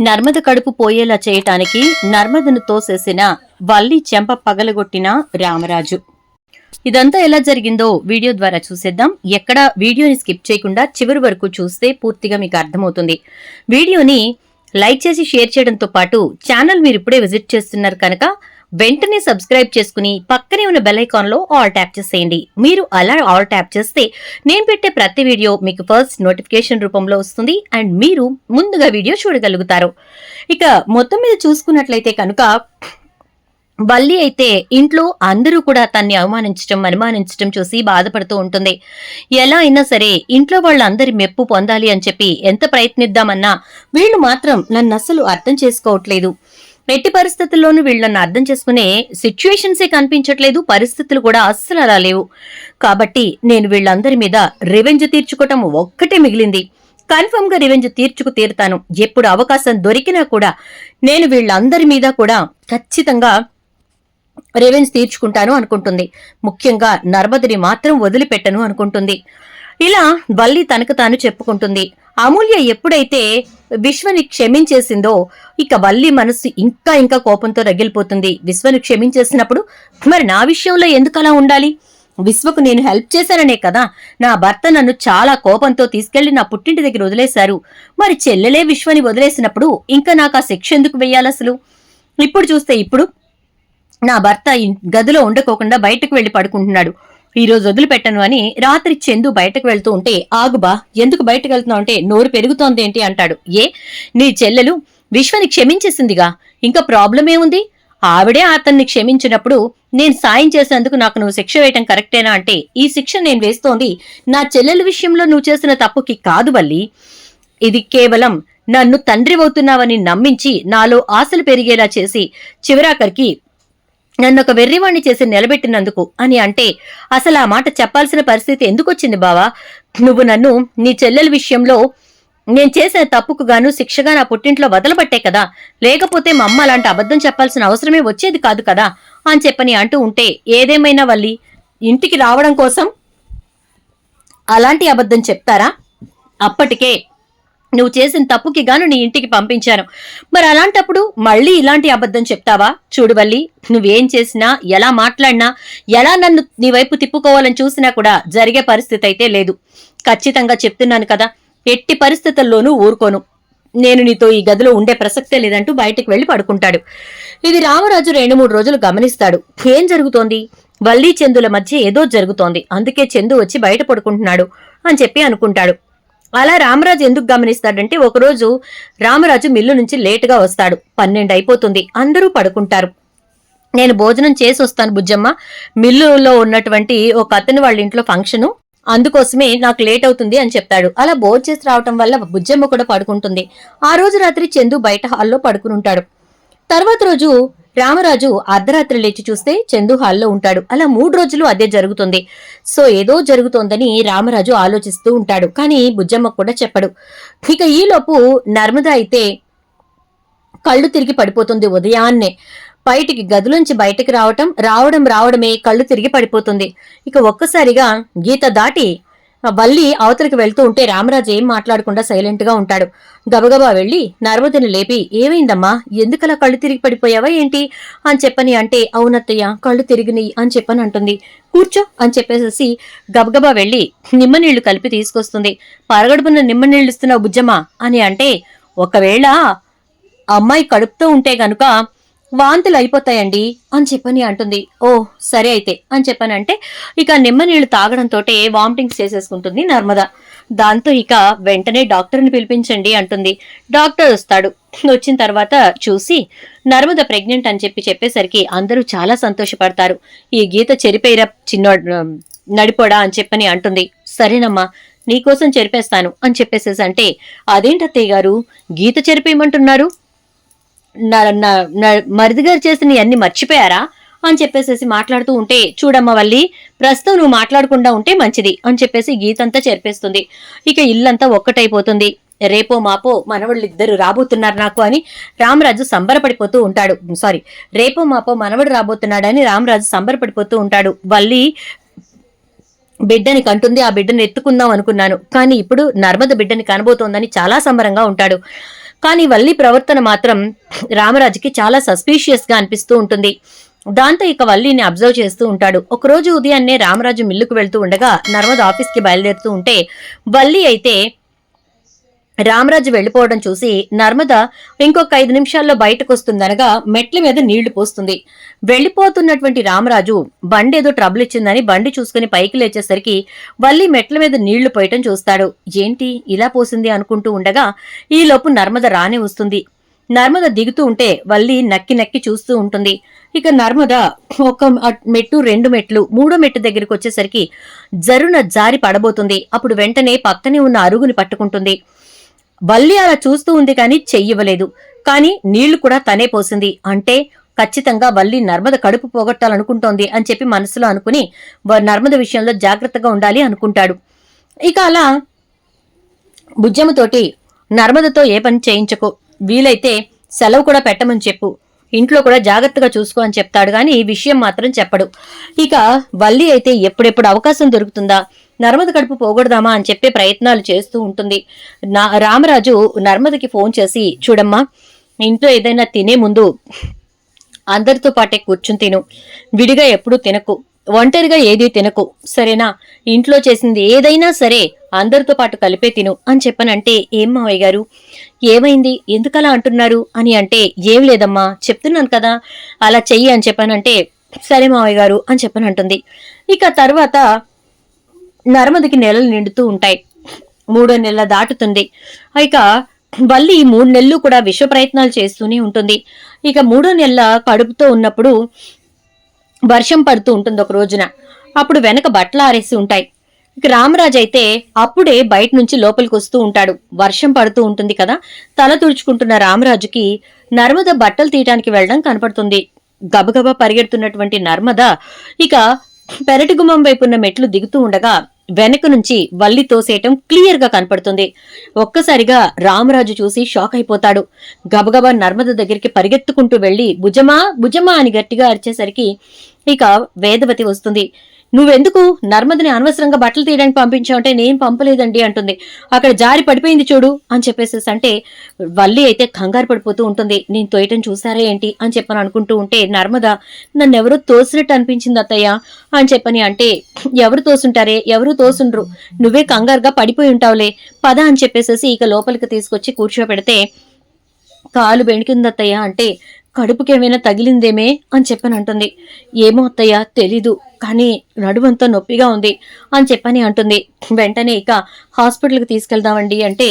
నర్మద కడుపు పోయేలా చేయటానికి నర్మదను తోసేసిన వల్లి చెంప పగలగొట్టిన రామరాజు. ఇదంతా ఎలా జరిగిందో వీడియో ద్వారా చూసేద్దాం. ఎక్కడ వీడియోని స్కిప్ చేయకుండా చివరి వరకు చూస్తే పూర్తిగా మీకు అర్థమవుతుంది. వీడియోని లైక్ చేసి షేర్ చేయడంతో పాటు ఛానల్ మీరు ఇప్పుడే విజిట్ చేస్తున్నారు కనుక వెంటనే సబ్స్క్రైబ్ చేసుకుని పక్కనే ఉన్న బెల్ ఐకాన్ లో ఆల్ ట్యాప్ చేసేయండి. మీరు అలా ఆల్ ట్యాప్ చేస్తే నేను పెట్టే ప్రతి వీడియో మీకు ఫస్ట్ నోటిఫికేషన్ రూపంలో వస్తుంది అండ్ మీరు ముందుగా వీడియో చూడగలుగుతారు. ఇక మొత్తం మీద చూసుకున్నట్లయితే కనుక వల్లి అయితే ఇంట్లో అందరూ కూడా తన్ని అనుమానించడం చూసి బాధపడుతూ ఉంటుంది. ఎలా అయినా సరే ఇంట్లో వాళ్ళందరి మెప్పు పొందాలి అని చెప్పి ఎంత ప్రయత్నిద్దామన్నా వీళ్ళు మాత్రం నన్ను అస్సలు అర్థం చేసుకోవట్లేదు. ఎట్టి పరిస్థితుల్లోనూ వీళ్ళని అర్థం చేసుకునే సిచ్యువేషన్సే కనిపించట్లేదు, పరిస్థితులు కూడా అస్సలు అలా లేవు. కాబట్టి నేను వీళ్ళందరి మీద రివెంజ్ తీర్చుకోవటం ఒక్కటే మిగిలింది. కన్ఫర్మ్ గా రివెంజ్ తీరుతాను. ఎప్పుడు అవకాశం దొరికినా కూడా నేను వీళ్ళందరి మీద కూడా ఖచ్చితంగా రివెంజ్ తీర్చుకుంటాను అనుకుంటుంది. ముఖ్యంగా నర్మదని మాత్రం వదిలిపెట్టను అనుకుంటుంది. ఇలా వల్లి తనకు తాను చెప్పుకుంటుంది. అమూల్య ఎప్పుడైతే విశ్వని క్షమించేసిందో ఇక వల్లి మనసు ఇంకా కోపంతో రగిలిపోతుంది. విశ్వని క్షమించేసినప్పుడు మరి నా విషయంలో ఎందుకు అలా ఉండాలి? విశ్వకు నేను హెల్ప్ చేశాననే కదా నా భర్త నన్ను చాలా కోపంతో తీసుకెళ్లి నా పుట్టింటి దగ్గర వదిలేశారు. మరి చెల్లెలే విశ్వని వదిలేసినప్పుడు ఇంకా నాకు ఆ శిక్ష ఎందుకు వెయ్యాలి అసలు? ఇప్పుడు చూస్తే ఇప్పుడు నా భర్త గదిలో ఉండకోకుండా బయటకు వెళ్లి పడుకుంటున్నాడు. ఈ రోజు వదిలిపెట్టను అని రాత్రి చందు బయటకు వెళ్తూ ఉంటే, ఆగుబా ఎందుకు బయటకు వెళ్తున్నావు అంటే నోరు పెరుగుతోందేంటి అంటాడు. నీ చెల్లెలు విశ్వని క్షమించేసిందిగా, ఇంకా ప్రాబ్లం ఏముంది? ఆవిడే అతన్ని క్షమించినప్పుడు నేను సాయం చేసేందుకు నాకు నువ్వు శిక్ష వేయటం కరెక్టేనా అంటే, ఈ శిక్ష నేను వేస్తోంది నా చెల్లెల విషయంలో నువ్వు చేసిన తప్పుకి కాదు వల్లి, ఇది కేవలం నన్ను తండ్రి అవుతున్నావని నమ్మించి నాలో ఆశలు పెరిగేలా చేసి చివరాఖరికి నన్ను ఒక వెర్రివాణ్ణి చేసి నిలబెట్టినందుకు అని అంటే, అసలు ఆ మాట చెప్పాల్సిన పరిస్థితి ఎందుకొచ్చింది బావా? నువ్వు నన్ను నీ చెల్లెల విషయంలో నేను చేసిన తప్పుకు గాను శిక్షగా నా పుట్టింట్లో వదలబట్టే కదా, లేకపోతే మా అమ్మ అలాంటి అబద్ధం చెప్పాల్సిన అవసరమే వచ్చేది కాదు కదా అని చెప్పని అంటూ ఉంటే, ఏదేమైనా వల్లి ఇంటికి రావడం కోసం అలాంటి అబద్ధం చెప్తారా? అప్పటికే నువ్వు చేసిన తప్పుకి గాను నీ ఇంటికి పంపించాను. మరి అలాంటప్పుడు మళ్ళీ ఇలాంటి అబద్ధం చెప్తావా? చూడు వల్లి, నువ్వేం చేసినా ఎలా మాట్లాడినా ఎలా నన్ను నీ వైపు తిప్పుకోవాలని చూసినా కూడా జరిగే పరిస్థితి అయితే లేదు. ఖచ్చితంగా చెప్తున్నాను కదా, ఎట్టి పరిస్థితుల్లోనూ ఊరుకోను. నేను నీతో ఈ గదిలో ఉండే ప్రసక్తే లేదంటూ బయటకు వెళ్లి పడుకుంటాడు. ఇది రామరాజు 2-3 రోజులు గమనిస్తాడు. ఏం జరుగుతోంది? వల్లి చందుల మధ్య ఏదో జరుగుతోంది, అందుకే చందు వచ్చి బయట పడుకుంటున్నాడు అని చెప్పి అనుకుంటాడు. అలా రామరాజు ఎందుకు గమనిస్తాడంటే, ఒకరోజు రామరాజు మిల్లు నుంచి లేటుగా వస్తాడు. 12 అయిపోతుంది. అందరూ పడుకుంటారు. నేను భోజనం చేసి వస్తాను బుజ్జమ్మ, మిల్లులో ఉన్నటువంటి ఒక అతని వాళ్ళ ఇంట్లో ఫంక్షను, అందుకోసమే నాకు లేట్ అవుతుంది అని చెప్తాడు. అలా భోజనం చేసి రావటం వల్ల బుజ్జమ్మ కూడా పడుకుంటుంది. ఆ రోజు రాత్రి చందు బయట హాల్లో పడుకుని ఉంటాడు. తర్వాత రోజు రామరాజు అర్ధరాత్రి లేచి చూస్తే చందు హాల్లో ఉంటాడు. అలా 3 రోజులు అదే జరుగుతుంది. సో ఏదో జరుగుతోందని రామరాజు ఆలోచిస్తూ ఉంటాడు. కానీ బుజ్జమ్మ కూడా చెప్పడు. ఇక ఈలోపు నర్మద అయితే కళ్ళు తిరిగి పడిపోతుంది. ఉదయాన్నే గదిలోంచి బయటికి రావడమే కళ్ళు తిరిగి పడిపోతుంది. ఇక ఒక్కసారిగా గీత దాటి వల్లి అవతలికి వెళ్తూ ఉంటే రామరాజు ఏం మాట్లాడకుండా సైలెంట్ గా ఉంటాడు. గబగబా వెళ్లి నర్మదని లేపి, ఏమైందమ్మా, ఎందుకలా కళ్ళు తిరిగి పడిపోయావా ఏంటి అని చెప్పని అంటే, అవునత్తయ్య కళ్ళు తిరిగినాయి అని చెప్పని అంటుంది. కూర్చో అని చెప్పేసి గబగబా వెళ్లి నిమ్మనీళ్లు కలిపి తీసుకొస్తుంది. పరగడుపున నిమ్మనీళ్లు ఇస్తున్నావు బుజ్జమ్మ అని అంటే, ఒకవేళ అమ్మాయి కడుపుతో ఉంటే గనుక వాంతులు అయిపోతాయండి అని చెప్పని అంటుంది. ఓ సరే అయితే అని చెప్పనంటే ఇక నిమ్మ నీళ్లు తాగడంతో వామిటింగ్స్ చేసేసుకుంటుంది నర్మద. దాంతో ఇక వెంటనే డాక్టర్ని పిలిపించండి అంటుంది. డాక్టర్ వస్తాడు. వచ్చిన తర్వాత చూసి నర్మద ప్రెగ్నెంట్ అని చెప్పేసరికి అందరూ చాలా సంతోషపడతారు. ఈ గీత చెరిపోయిరా నడిపోడా అని చెప్పని అంటుంది. సరేనమ్మా, నీకోసం చెరిపేస్తాను అని చెప్పేసేసి అంటే, అదేంటత్తయ్య గారు గీత చెరిపేయమంటున్నారు, మరిది గారు చేసిన అన్ని మర్చిపోయారా అని చెప్పేసి మాట్లాడుతూ ఉంటే, చూడమ్మ వల్లి, ప్రస్తుతం నువ్వు మాట్లాడకుండా ఉంటే మంచిది అని చెప్పేసి గీతంతా చెరిపేస్తుంది. ఇక ఇల్లంతా ఒక్కటైపోతుంది. రేపో మాపో మనవళ్ళిద్దరు రాబోతున్నారు నాకు అని రామరాజు సంబరపడిపోతూ ఉంటాడు. రేపో మాపో మనవడు రాబోతున్నాడని రామరాజు సంబరపడిపోతూ ఉంటాడు. వల్లి బిడ్డని కంటుంది, ఆ బిడ్డను ఎత్తుకుందాం అనుకున్నాను, కానీ ఇప్పుడు నర్మద బిడ్డని కనబోతోందని చాలా సంబరంగా ఉంటాడు. కానీ వల్లి ప్రవర్తన మాత్రం రామరాజుకి చాలా సస్పీషియస్ గా అనిపిస్తూ ఉంటుంది. దాంతో ఇక వల్లిని అబ్జర్వ్ చేస్తూ ఉంటాడు. ఒకరోజు ఉదయాన్నే రామరాజు మిల్లుకు వెళ్తూ ఉండగా నర్మద ఆఫీస్ కి బయలుదేరుతూ ఉంటే వల్లి అయితే రామరాజు వెళ్లిపోవడం చూసి నర్మద ఇంకొక 5 నిమిషాల్లో బయటకు వస్తుందనగా మెట్ల మీద నీళ్లు పోస్తుంది. వెళ్లిపోతున్నటువంటి రామరాజు బండి ఏదో ట్రబుల్ ఇచ్చిందని బండి చూసుకుని పైకి లేచేసరికి వల్లి మెట్ల మీద నీళ్లు పోయటం చూస్తాడు. ఏంటి ఇలా పోసింది అనుకుంటూ ఉండగా ఈలోపు నర్మద రానే వస్తుంది. నర్మద దిగుతూ ఉంటే వల్లి నక్కి నక్కి చూస్తూ ఉంటుంది. ఇక నర్మద ఒక మెట్టు 2 మెట్లు 3వ మెట్టు దగ్గరికి వచ్చేసరికి జరున జారి పడబోతుంది. అప్పుడు వెంటనే పక్కనే ఉన్న అరుగుని పట్టుకుంటుంది. వల్లి అలా చూస్తూ ఉంది కానీ చెయ్యవలేదు. కానీ నీళ్లు కూడా తనే పోసింది. అంటే ఖచ్చితంగా వల్లి నర్మద కడుపు పోగొట్టాలనుకుంటోంది అని చెప్పి మనసులో అనుకుని నర్మద విషయంలో జాగ్రత్తగా ఉండాలి అనుకుంటాడు. ఇక అలా బుజ్జమ్మతోటి నర్మదతో ఏ పని చేయించకు, వీలైతే సెలవు కూడా పెట్టమని చెప్పు, ఇంట్లో కూడా జాగ్రత్తగా చూసుకో అని చెప్తాడు గాని ఈ విషయం మాత్రం చెప్పడు. ఇక వల్లి అయితే ఎప్పుడెప్పుడు అవకాశం దొరుకుతుందా నర్మద కడుపు పోగొడదామా అని చెప్పే ప్రయత్నాలు చేస్తూ ఉంటుంది. రామరాజు నర్మదకి ఫోన్ చేసి, చూడమ్మా, ఇంట్లో ఏదైనా తినే ముందు అందరితో పాటే కూర్చుని తిను, విడిగా ఎప్పుడూ తినకు, ఒంటరిగా ఏదీ తినకు, సరేనా? ఇంట్లో చేసింది ఏదైనా సరే అందరితో పాటు కలిపే తిను అని చెప్పనంటే, ఏం మావయ్య గారు ఏమైంది, ఎందుకలా అంటున్నారు అని అంటే, ఏం లేదమ్మా చెప్తున్నాను కదా అలా చెయ్యి అని చెప్పానంటే, సరే మావయ్య గారు అని చెప్పనంటుంది. ఇక తర్వాత నర్మదకి నెలలు నిండుతూ ఉంటాయి. 3వ నెల దాటుతుంది. ఇక వల్లి 3 నెలలు కూడా విశ్వ ప్రయత్నాలు చేస్తూనే ఉంటుంది. ఇక 3వ నెల కడుపుతో ఉన్నప్పుడు వర్షం పడుతూ ఉంటుంది ఒక రోజున. అప్పుడు వెనక బట్టలు ఆరేసి ఉంటాయి. ఇక రామరాజు అయితే అప్పుడే బయట నుంచి లోపలికి వస్తూ ఉంటాడు. వర్షం పడుతూ ఉంటుంది కదా. తల తుడుచుకుంటున్న రామరాజుకి నర్మద బట్టలు తీయడానికి వెళ్ళడం కనపడుతుంది. గబగబా పరిగెడుతున్నటువంటి నర్మద ఇక పెరటి గుమ్మం వైపున్న మెట్లు దిగుతూ ఉండగా వెనక నుంచి వల్లి తోసేయటం క్లియర్ గా కనపడుతుంది. ఒక్కసారిగా రామరాజు చూసి షాక్ అయిపోతాడు. గబగబా నర్మద దగ్గరికి పరిగెత్తుకుంటూ వెళ్లి భుజమా భుజమా అని గట్టిగా అరిచేసరికి ఇక వేదవతి వస్తుంది. నువ్వెందుకు నర్మదని అనవసరంగా బట్టలు తీయడానికి పంపించావంటే, నేను పంపలేదండి అంటుంది. అక్కడ జారి పడిపోయింది చూడు అని చెప్పేసేసి అంటే వల్లి అయితే కంగారు పడిపోతూ ఉంటుంది. నేను తోయటం చూసారా ఏంటి అని చెప్పని అనుకుంటూ ఉంటే నర్మద నన్నెవరో తోసినట్టు అనిపించింది అత్తయ్య అని చెప్పని అంటే, ఎవరు తోసుంటారే, ఎవరు తోసుండ్రు, నువ్వే కంగారుగా పడిపోయి ఉంటావులే, పద అని చెప్పేసేసి ఇక లోపలికి తీసుకొచ్చి కూర్చోబెడితే కాలు బెణికిందత్తయ్య అంటే, కడుపుకేమైనా తగిలిందేమే అని చెప్పని అంటుంది. ఏమో అత్తయ్య తెలీదు, కానీ నడుమంతా నొప్పిగా ఉంది అని చెప్పని అంటుంది. వెంటనే ఇక హాస్పిటల్కి తీసుకెళ్దామండి అంటే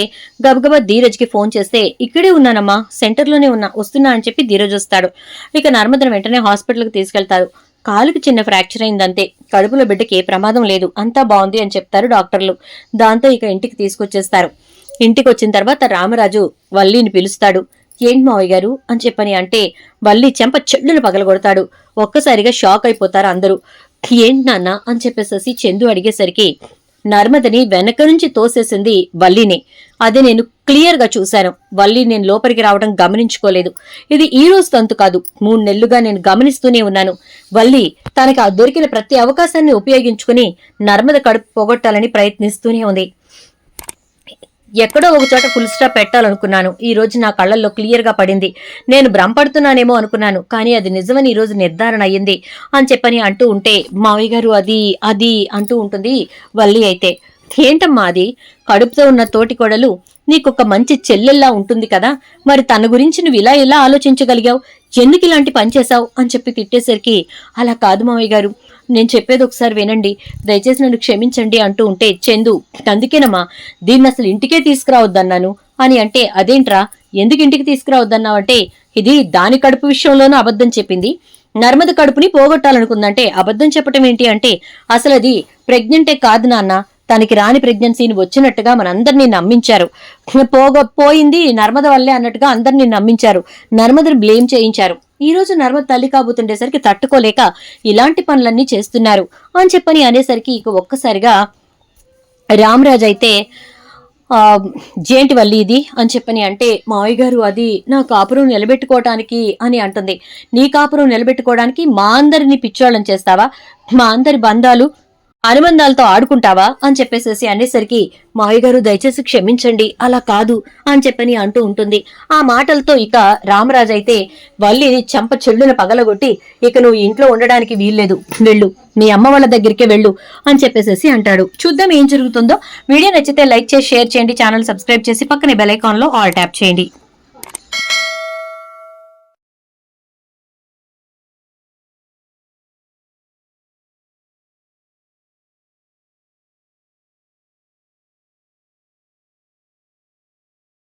గబగబా ధీరజ్కి ఫోన్ చేస్తే, ఇక్కడే ఉన్నానమ్మా, సెంటర్లోనే వస్తున్నా అని చెప్పి ధీరజ్ వస్తాడు. ఇక నర్మదను వెంటనే హాస్పిటల్కి తీసుకెళ్తారు. కాలుకి చిన్న ఫ్రాక్చర్ అయిందంతే, కడుపులో బిడ్డకి ఏ ప్రమాదం లేదు, అంతా బాగుంది అని చెప్తారు డాక్టర్లు. దాంతో ఇక ఇంటికి తీసుకొచ్చేస్తారు. ఇంటికి వచ్చిన తర్వాత రామరాజు వల్లిని పిలుస్తాడు. ఏంటి మావయ్య గారు అని చెప్పని అంటే వల్లి చెంప చెడ్డును పగలగొడతాడు. ఒక్కసారిగా షాక్ అయిపోతారు అందరూ. ఏంటి నాన్న అని చెప్పేసి చందు అడిగేసరికి, నర్మదని వెనక నుంచి తోసేసింది వల్లిని, అదే నేను క్లియర్ గా చూశాను. వల్లి నేను లోపలికి రావడం గమనించుకోలేదు. ఇది ఈ రోజు తంతు కాదు, 3 నెలలుగా నేను గమనిస్తూనే ఉన్నాను. వల్లి తనకు దొరికిన ప్రతి అవకాశాన్ని ఉపయోగించుకుని నర్మద కడుపు పోగొట్టాలని ప్రయత్నిస్తూనే ఉంది. ఎక్కడో ఒక చోట ఫుల్ స్టాప్ పెట్టాలనుకున్నాను. ఈ రోజు నా కళ్ళల్లో క్లియర్ గా పడింది. నేను భ్రమపడుతున్నానేమో అనుకున్నాను, కానీ అది నిజమని ఈ రోజు నిర్ధారణ అయ్యింది అని చెప్పని అంటూ ఉంటే మావయ్య గారు అది అది అంటూ ఉంటుంది వల్లి అయితే. ఏంటమ్మా అది, కడుపుతో ఉన్న తోటి కోడలు నీకొక మంచి చెల్లెల్లా ఉంటుంది కదా, మరి తన గురించి నువ్వు ఇలా ఎలా ఆలోచించగలిగావు, ఎందుకు ఇలాంటి పని చేశావు అని చెప్పి తిట్టేసరికి, అలా కాదు మావయ్య గారు, నేను చెప్పేది ఒకసారి వినండి, దయచేసి నన్ను క్షమించండి అంటూ ఉంటే చందు, అందుకేనమ్మా దీన్ని అసలు ఇంటికే తీసుకురావద్దన్నాను అని అంటే, అదేంట్రా ఎందుకు ఇంటికి తీసుకురావద్దన్నావు అంటే, ఇది దాని కడుపు విషయంలోనూ అబద్ధం చెప్పింది, నర్మద కడుపుని పోగొట్టాలనుకుందంటే అబద్ధం చెప్పటం ఏంటి అంటే, అసలు అది ప్రెగ్నెంటే కాదు నాన్న, తనకి రాని ప్రెగ్నెన్సీని వచ్చినట్టుగా మనందరినీ నమ్మించారు. పోయింది నర్మద వల్లే అన్నట్టుగా అందరినీ నమ్మించారు. నర్మదని బ్లేమ్ చేయించారు. ఈ రోజు నర్మద తల్లి కాబోతుండేసరికి తట్టుకోలేక ఇలాంటి పనులన్నీ చేస్తున్నారు అని చెప్పని అనేసరికి ఇక ఒక్కసారిగా రామరాజు అయితే జేంటి వల్లి ఇది అని చెప్పని అంటే, మావయ్య గారు అది నా కాపురం నిలబెట్టుకోవటానికి అని అంటుంది. నీ కాపురం నిలబెట్టుకోవడానికి మా అందరినీ పిచ్చోళ్ళని చేస్తావా, మా అందరి బంధాలు అనుబంధాలతో ఆడుకుంటావా అని చెప్పేసేసి అనేసరికి మావయ్య గారు దయచేసి క్షమించండి, అలా కాదు అని చెప్పని అంటూ ఉంటుంది. ఆ మాటలతో ఇక రామరాజు అయితే వల్లిని చెంప చెల్లున పగలగొట్టి, ఇక నువ్వు ఇంట్లో ఉండడానికి వీల్లేదు, వెళ్ళు, మీ అమ్మ వాళ్ళ దగ్గరికే వెళ్ళు అని చెప్పేసేసి అంటాడు. చూద్దాం ఏం జరుగుతుందో. వీడియో నచ్చితే లైక్ చేసి షేర్ చేయండి, ఛానల్ సబ్స్క్రైబ్ చేసి పక్కనే బెల్ ఐకాన్ లో ఆల్ ట్యాప్ చేయండి.